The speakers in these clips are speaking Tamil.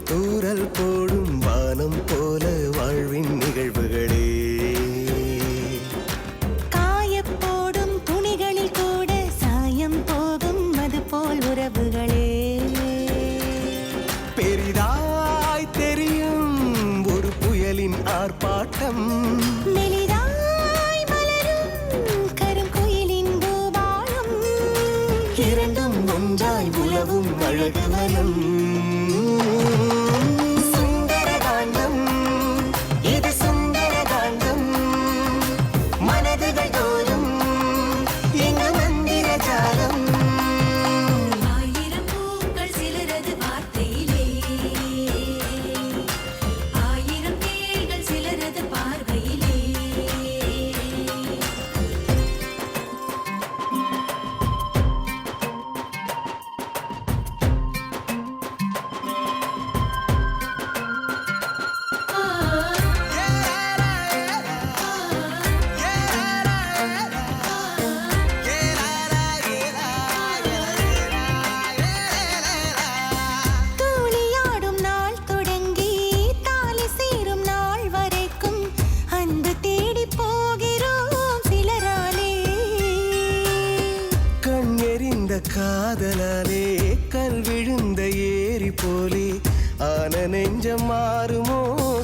தூரல் போடும் வானம் போல வாழ்வின் நிகழ்வுகளே. காயப்போடும் துணிகளில் கூட சாயம் போகும் அது போல் உறவுகளே. பெரிதாய் தெரியும் ஒரு புயலின் ஆர்ப்பாட்டம், மெலிதாய் மலரும் கருங்குயிலின் பூபாலம், இரண்டும் ஒன்றாய் உலவும் அழகு வனம். சுந்தரகாண்டம், இது சுந்தரகாண்டம். மனதுகள் தோறும் எங்க மந்திர ஜாலம். ஆயிரம் பூக்கள் சிலரது வார்த்தையிலே, ஆயிரம் தேள்கள் சிலரது பார்வையிலே. தூளியாடும் நாள் தொடங்கி தாலி சேரும் நாள் வரைக்கும் அன்பு தேடி போகிறோம் சிலராலே. கண் எறிந்த காதலாலே கல் விழுந்த ஏரி போலே ஆன நெஞ்சம் மாறுமோ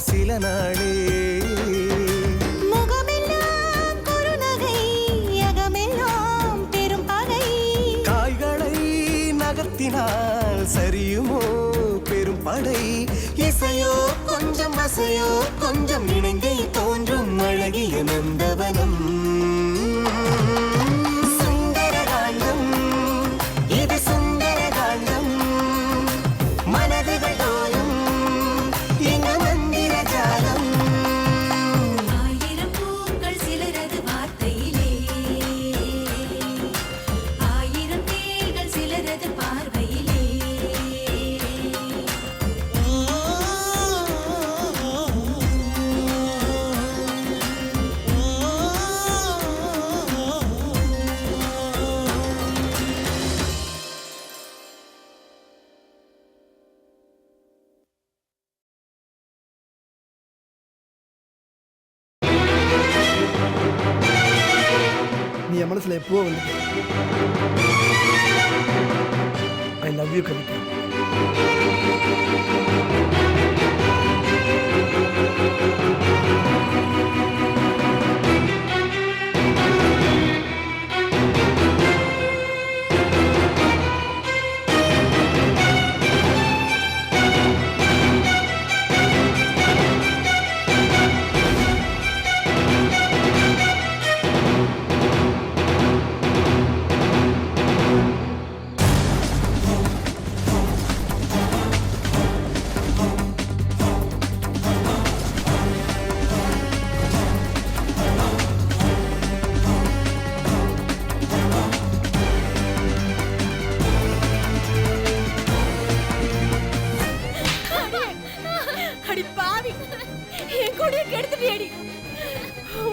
சில நாளே. முகமெல்லாம் குறுநகை, அகமெல்லாம் பெரும் பகை. காய்களை நகர்த்தினால் சரியுமோ பெரும் படை. இசையோ கொஞ்சம் அசையோ கொஞ்சம் இணைந்தே தோன்றும் அழகிய நந்தவனம். சுந்தரகாண்டம், இது சுந்தரகாண்டம். மனதுகள் தோறும் எங்க மந்திர ஜாலம். ஆயிரம் பூக்கள் சிலரது வார்த்தையிலே, ஆயிரம் தேள்கள் சிலரது பார்வையிலே. நீ என் மனசுல எப்போ வந்து ஐ லவ் யூ கவிதா. அடி பாவி, என் கூடயே கெடுத்துட்டியேடி.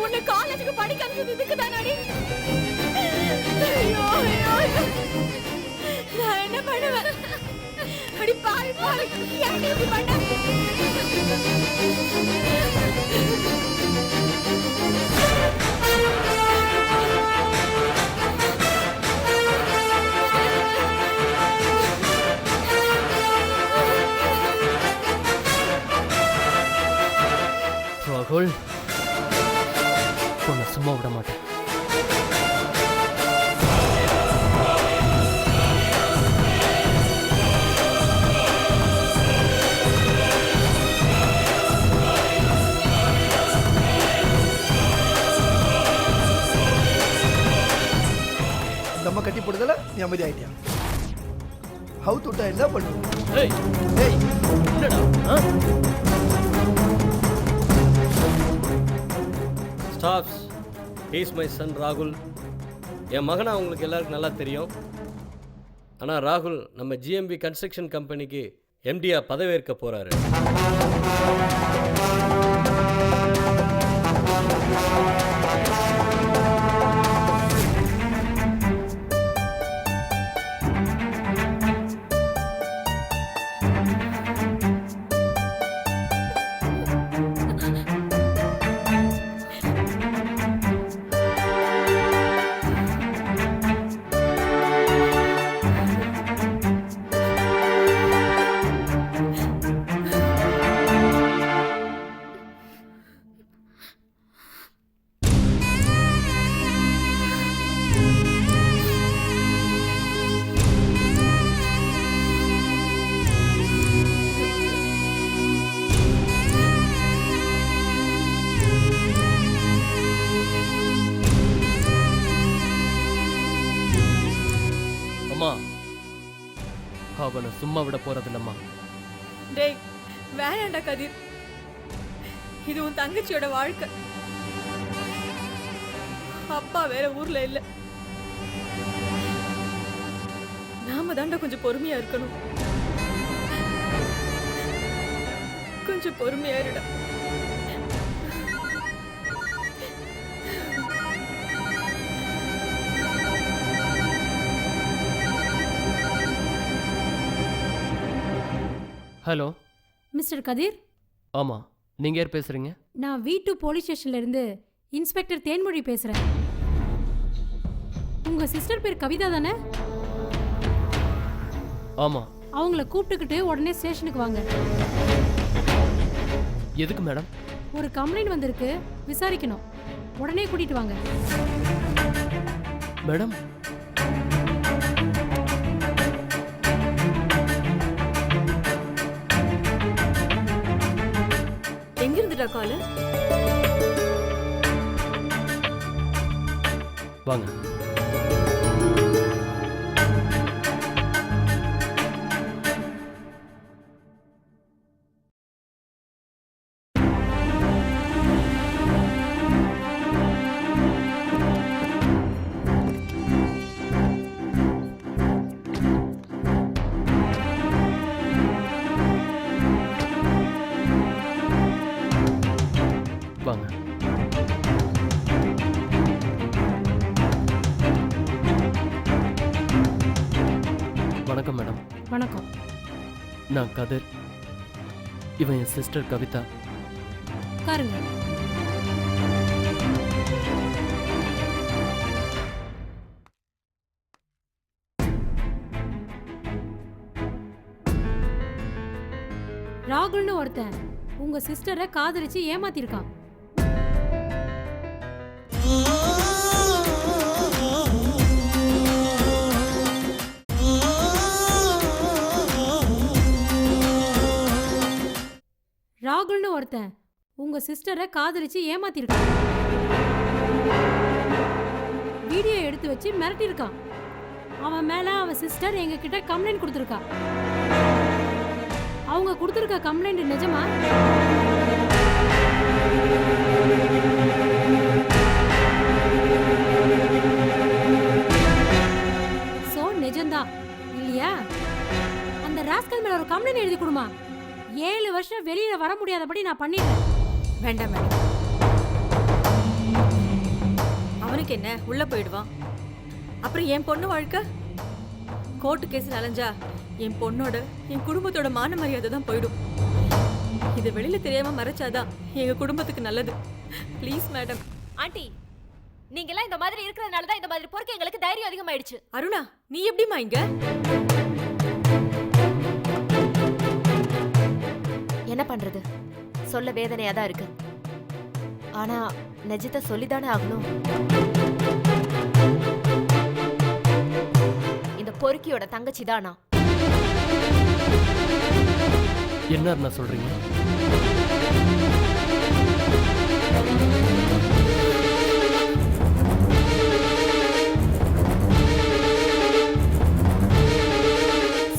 உன்னை காலேஜுக்கு படிக்க அனுப்பிச்சது இதுக்குதானாடி? ஐயோ, ஐயோ, ஐயோ. நான் என்ன பண்ணுவேன்? அடி பாவி, பாவி, ஏன்டி இப்படி பண்ண? ராகுல், உன்னை சும்மா விட மாட்டேன். தம்ம கட்டி போடுதல நீ அமைதி ஆயிட்டியா? ஹவு தொட்டா என்ன பண்ணுவோம்? ஏய், ஏய் என்னடா? ஸ்டாப்ஸ், ஹீஸ் மை சன் ராகுல். என் மகனை அவங்களுக்கு எல்லாருக்கும் நல்லா தெரியும். ஆனால் ராகுல் நம்ம ஜிஎம்பி கன்ஸ்ட்ரக்ஷன் கம்பெனிக்கு எம்டியா பதவியேற்க போகிறாரு. அவனை சும்மா விட போறதில்லம்மா. டேய் வேணாண்டா கதிர், இது உன் தங்கச்சியோட வாழ்க்கை. அப்பா வேற ஊர்ல இல்ல. நாம தாண்டா கொஞ்சம் பொறுமையா இருக்கணும். கொஞ்சம் பொறுமையா இருடா. ஹலோ. மிஸ்டர் கதிர், ஆமா, நீங்க யார் பேசுறீங்க? நான் V2 போலீஸ் ஸ்டேஷன்ல இருந்து இன்ஸ்பெக்டர் தேன்மொழி பேசுறேன். உங்க சிஸ்டர் பேர் கவிதா தானே? ஆமா. அவங்கள கூப்பிட்டுக்கிட்டு உடனே ஸ்டேஷனுக்கு வாங்க. எதுக்கு மேடம்? ஒரு கம்ப்ளைண்ட் வந்திருக்கு, விசாரிக்கணும். உடனே கூட்டிட்டு வாங்க. மேடம், எங்க இருந்துடா காலு? வாங்க. வாங்க. வணக்கம் மேடம். வணக்கம். நான் கதிர். இவன் என் சிஸ்டர் கவிதா. உட்காருங்க. ராகுல்னு ஒருத்தன் உங்க சிஸ்டரை காதலிச்சு ஏமாத்திருக்கான். ராகுல்னு ஒருத்தன் உங்க சிஸ்டரை காதலிச்சு ஏமாத்திருக்கான். வீடியோ எடுத்து வச்சு மிரட்டியிருக்கான். அவன் மேல அவன் சிஸ்டர் எங்க கிட்ட கம்ப்ளைண்ட் கொடுத்துருக்கா. அவங்க கொடுத்துருக்க கம்ப்ளைண்ட் நிஜமா? சோ நிஜம்தான் இல்லையா? அந்த ராஸ்கல் மேல ஒரு கம்ப்ளைண்ட் எழுதி கொடுமா. 7 வருஷம் வெளியில வர முடியாதபடி நான் பண்ணிடுறேன். வேண்டாம் மேடம், அவனுக்கு என்ன, உள்ள போயிடுவான். அப்புறம் என் பொண்ணு வாழ்க்கை கோர்ட்டு கேஸ் அலைஞ்சா என் பொண்ணோட என் குடும்பத்தோட மான மரியாதை தான் போயிடும். இது வெளியில தெரியாம மறைச்சாதான் எங்க குடும்பத்துக்கு நல்லது. Please madam. ஆண்டி, நீங்கெல்லாம் இந்த மாதிரி இருக்கிறதுனால தான் இந்த மாதிரி பொறுக்க எங்களுக்கு தைரியம் அதிகமாயிடுச்சு. அருணா, நீ எப்படிமா இங்க? என்ன பண்றது, சொல்ல வேதனையா தான் இருக்கு. ஆனா நிஜத்தை சொல்லிதானே ஆகணும். இந்த பொறுக்கியோட தங்கச்சி தானா? என்ன சொல்றீங்க?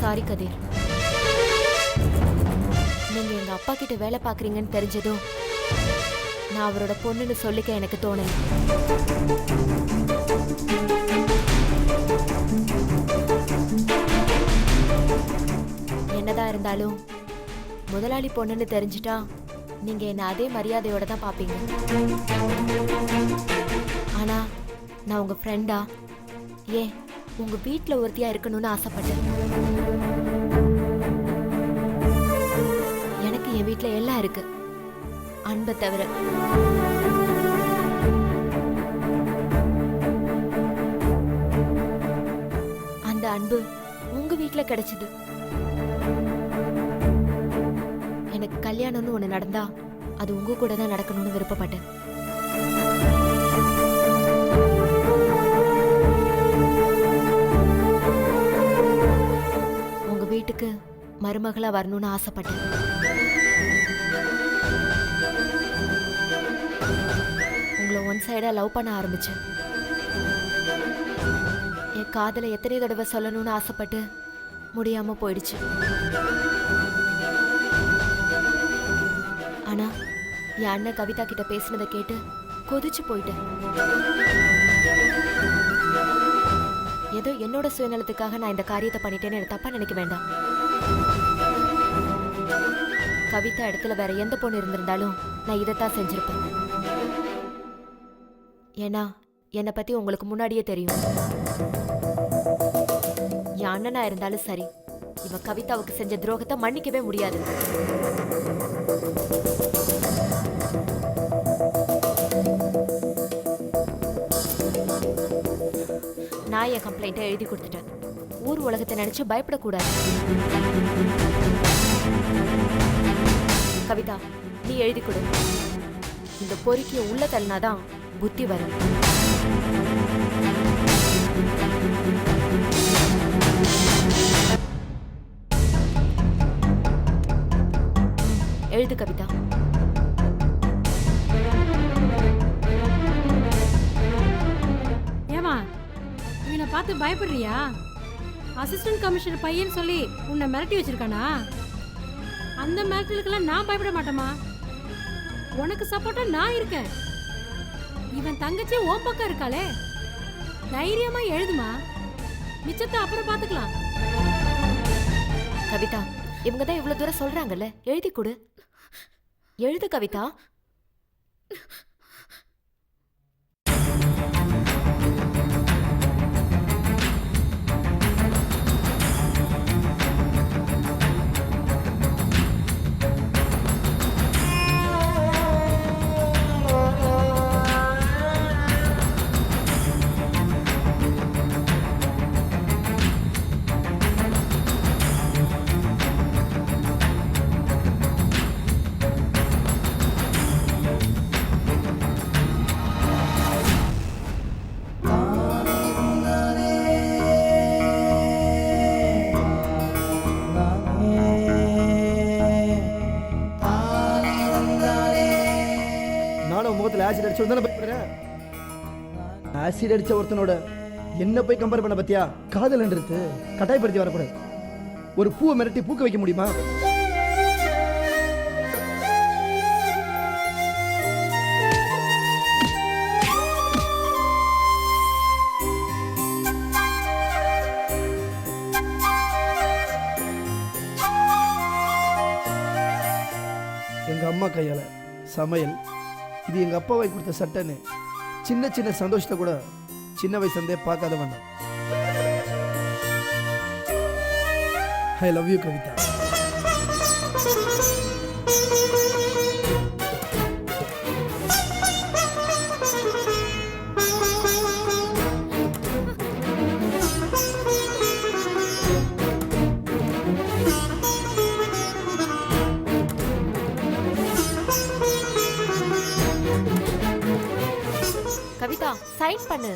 சாரி கதிர், நீங்க எங்க அப்பா கிட்ட வேலை பாக்குறீங்கன்னு தெரிஞ்சதும் நான் அவரோட பொண்ணுன்னு சொல்லிக்க எனக்கு தோணல. என்னதான் இருந்தாலும் முதலாளி பொண்ணுன்னு தெரிஞ்சிட்டா நீங்க என்ன அதே மரியாதையோட தான் பாப்பீங்க. ஆனா நான் உங்க ஃப்ரெண்டா, ஏன் உங்க வீட்டுல ஒருத்தியா இருக்கணும்னு ஆசைப்பட்டேன். எனக்கு என் வீட்டுல எல்லாம் இருக்கு, அன்பை தவிர. அந்த அன்பு உங்க வீட்டுல கிடைச்சது. எனக்கு கல்யாணம்னு ஒண்ணு நடந்தா அது உங்க கூட தான் நடக்கணும்னு விருப்பப்பட்டேன். உங்க வீட்டுக்கு மருமகளா வரணும்னு ஆசைப்பட்டேன். உங்களை ஒன் சைடா லவ் பண்ண ஆரம்பிச்சேன். என் காதலை எத்தனை தடவை சொல்லணும்னு ஆசைப்பட்டு முடியாம போயிடுச்சு. ஆனா என் அண்ணன் கவிதா கிட்ட பேசினதை கேட்டு கொதிச்சு போயிட்டேன். ஏதோ என்னோட சுயநலத்துக்காக நான் இந்த காரியத்தை பண்ணிட்டேன்னு எனக்கு தப்பா நினைக்க வேண்டாம். கவிதா இடத்துல வேற எந்த பொண்ணு இருந்திருந்தாலும் நான் இதைத்தான் செஞ்சிருப்பேன். ஏன்னா என்னை பத்தி உங்களுக்கு முன்னாடியே தெரியும். என் அண்ணனா இருந்தாலும் சரி, இவன் கவிதாவுக்கு செஞ்ச துரோகத்தை மன்னிக்கவே முடியாது. நான் என் கம்ப்ளைண்ட்டை எழுதி கொடுத்துட்டேன். ஊர் உலகத்தை நினைச்சு பயப்படக்கூடாது. கவிதா, நீ எழுதி கொடு. இந்த பொறுக்கிய உள்ள தள்ளினாதான் புத்தி வரும். எழுது கவிதா. ஏமா இவனை பார்த்து பயப்படுறியா? அசிஸ்டன்ட் கமிஷனர் பையன் சொல்லி உன்னை மிரட்டி வச்சிருக்கானா? அந்த மிரட்டலுக்கெல்லாம் நான் பயப்பட மாட்டேமா. உனக்கு சப்போர்ட்டா நான் இருக்கேன். இவன் தங்கச்சி ஓம் பக்கம் இருக்காளே, தைரியமா எழுதுமா. மிச்சத்தை அப்புறம் பாத்துக்கலாம். கவிதா, இவங்க தான் இவ்வளவு தூரம் சொல்றாங்கல்ல, எழுதி கொடு. எழுது கவிதா. நானும் முகத்தில் ஆசிட் அடிச்சு தானே பயப்படுறேன். ஆசிட் அடிச்ச ஒருத்தனோட என்ன போய் கம்பேர் பண்ண பத்தியா? காதல்ன்றது கட்டாயப்படுத்தி வரக்கூடாது. ஒரு பூவை மிரட்டி பூக்க வைக்க முடியுமா? எங்க அம்மா கையால சமையல், இது எங்க அப்பா வாங்கி கொடுத்த சட்டைன்னு சின்ன சின்ன சந்தோஷத்தை கூட சின்ன வயசுலேருந்தே பார்க்காத வேண்டாம். I love you Kavitha. Kavitha, sign பண்ணு.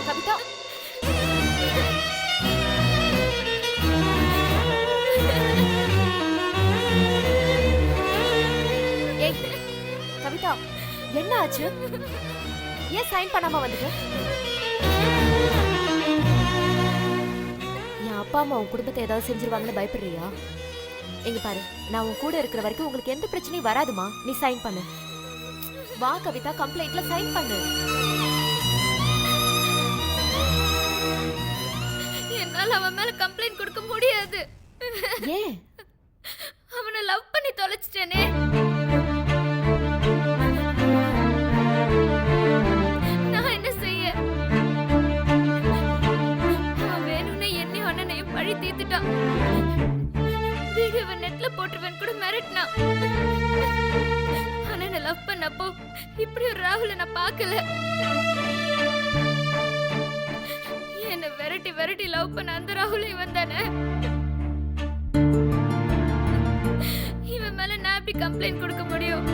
கவிதா, ஏய் கவிதா, என்ன ஆச்சு? ஏன் சைன் பண்ணாம வந்துட்ட? என் அப்பா அம்மா உன் குடும்பத்தை ஏதாவது செஞ்சிருவாங்கன்னு பயப்படுறியா? எங்க பாரு, நான் உன் கூட இருக்கிற வரைக்கும் உங்களுக்கு எந்த பிரச்சனையும் வராதுமா. நீ சைன் பண்ணு. வா கவிதா, கம்ப்ளைண்ட்ல சைன் பண்ணு. என்னால அவன் மேல கம்ப்ளைண்ட் கொடுக்க முடியாது. ஏன்? அவனை லவ் பண்ணி தொலைச்சிட்டேனே. நான் என்ன செய்ய? அவன் வேணும்னே என்னையும் அண்ணனையும் பழி தீர்த்துட்டான். வீடியோவை நெட்ல போட்டுருவேன் கூட மிரட்டினான். அண்ணனை லவ் பண்ணப்போ இப்படி ஒரு ராகுலை நான் பார்க்கல. என்ன விரட்டி விரட்டி லவ் பண்ண அந்த ராகுல் இவன் தானே. இவன் மேல நான் எப்படி கம்ப்ளைண்ட் கொடுக்க முடியும்?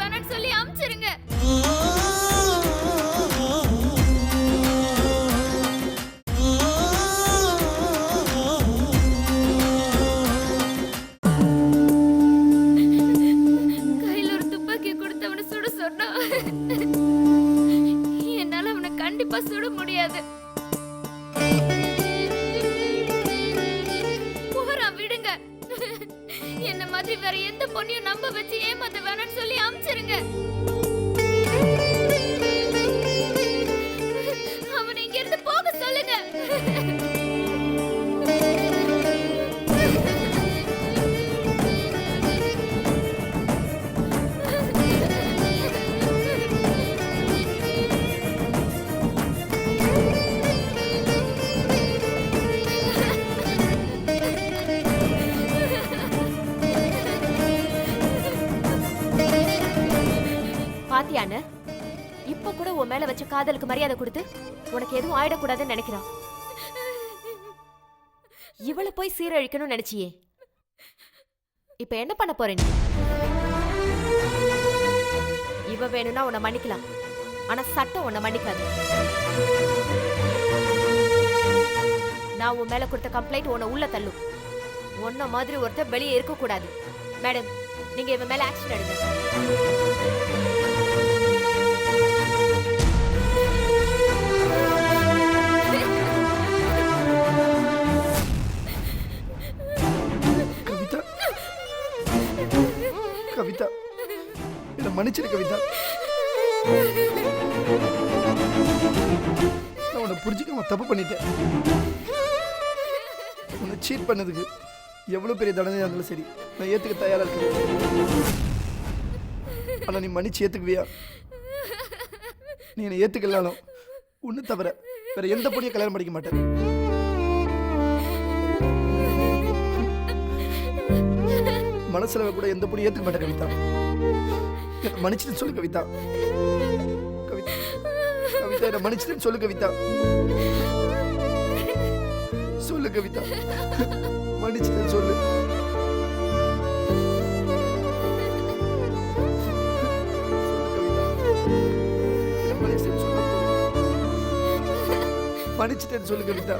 வேணாம்னு சொல்லி அனுப்பிச்சிருங்க. கையில ஒரு துப்பாக்கி கொடுத்தவனை சுட சொன்னா என்னால அவனை கண்டிப்பா சுட முடியாது. விடுங்க. என்ன மாதிரி வேற எந்த பொண்ணையும் நம்ப வச்சு ஏமாத்த வேணாம்னு சொல்லி அனுப்பிச்சிருங்க. அவனை இங்க இருந்து போக சொல்லுங்க. பாத்தியானு இப்ப கூட உன் மேல வச்ச காதலுக்கு மரியாதை கொடுத்து உனக்கு எதுவும் ஆயிடக்கூடாதுன்னு நினைக்கிறான். இவளை போய் சீரழிக்கணும்னு நினைச்சியே, இப்ப என்ன பண்ண போற நீ? இவ வேணும்னா உன்னை மன்னிக்கலாம், ஆனா சட்டம் உன்னை மன்னிக்காது. நான் உன் மேல கொடுத்த கம்ப்ளைண்ட் உன்னை உள்ள தள்ளும். உன்ன மாதிரி ஒருத்தர் வெளியே இருக்க கூடாது. மேடம், நீங்க இவன் மேல ஆக்ஷன் எடுங்க. கவிதா, என்ன மன்னிச்சிரு கவிதா. நான் உன்னை புரிஞ்சுக்காம தப்பு பண்ணிட்டேன். உன்னை சீட் பண்ணதுக்கு எவ்வளவு பெரிய தண்டனையா இருந்தாலும் சரி, நான் ஏத்துக்க தயாரா இருக்கேன். ஆனா நீ மன்னிச்சு ஏத்துக்குவியா? நீ என்னை ஏத்துக்கலாலும் ஒண்ணு தவிர வேற எந்த பொண்ணையும் கல்யாணம் பண்ணிக்க மாட்டேன். மனசுல கூட எந்த பொண்ணு ஏத்துக்க மாட்டேன் கவிதா. மன்னிச்சுட்டு சொல்லு கவிதா. கவிதா, கவிதா என்ன மன்னிச்சுட்டு சொல்லு கவிதா. சொல்லு கவிதா, மன்னிச்சுட்டு சொல்லு. மன்னிச்சுட்டேன்னு சொல்லு Kavitha.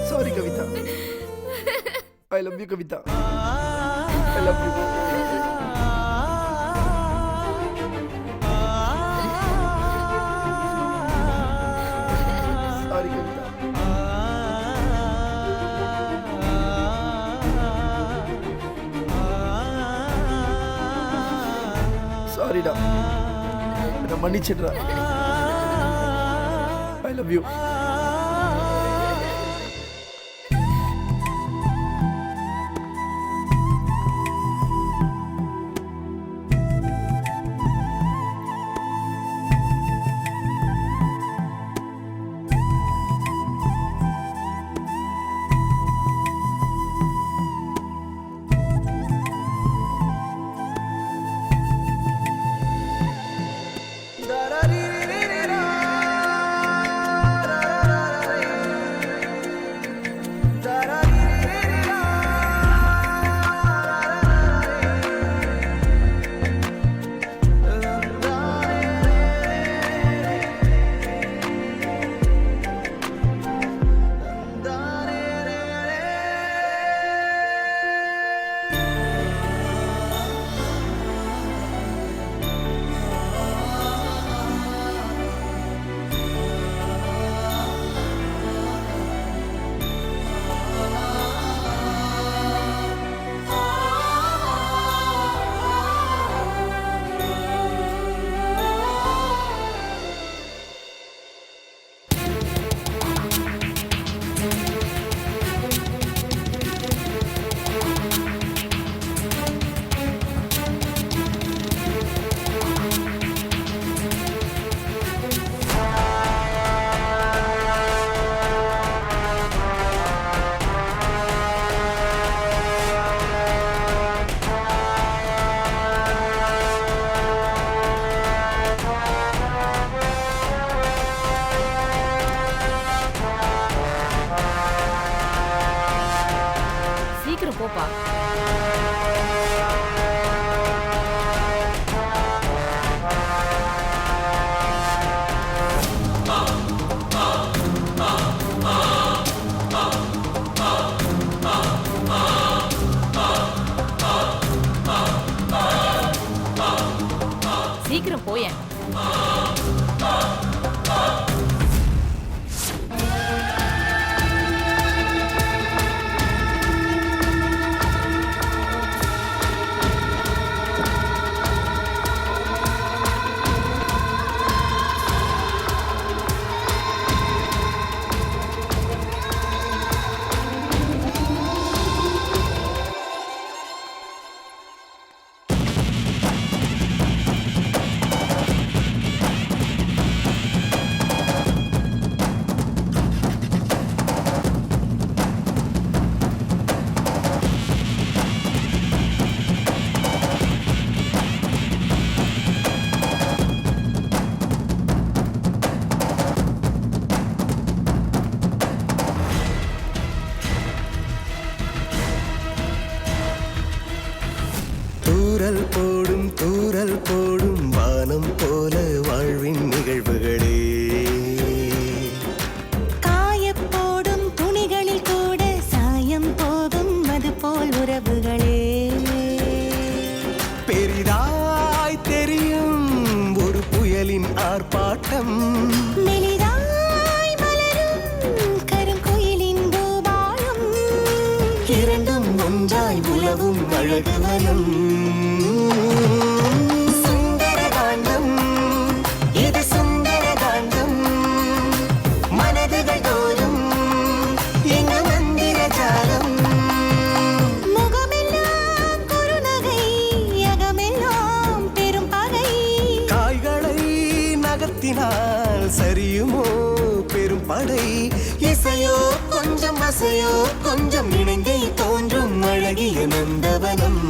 Sorry Kavita. I love you Kavita. I love you. Sorry Kavita. Sorry da. என்ன மன்னிச்சிடுறா. I love you. Da da dee dee dee da. சீக்கிரம் போயேன். தூரல் போடும் வானம் போல வாழ்வின் நிகழ்வுகளே. காயப்போடும் துணிகளில் கூட சாயம் போகும் அது போல் உறவுகளே. பெரிதாய் தெரியும் ஒரு புயலின் ஆர்ப்பாட்டம், மெலிதாய் மலரும் கருங்குயிலின் பூபாலம். இரண்டும் ஒன்றாய் உலவும் அழகு வனம். சுந்தரகாண்டம், இது சுந்தரகாண்டம். மனதுகள் தோறும் எங்கு மந்திர ஜாலம். முகமெல்லாம் குறுநகை, அகமெல்லாம் பெரும் பகை. காய்களை நகர்த்தினால் சரியுமோ பெரும் படை. இசையோ கொஞ்சம் அசையோ கொஞ்சம் இணைந்தே தோன்றும் அழகிய நந்தவனம்.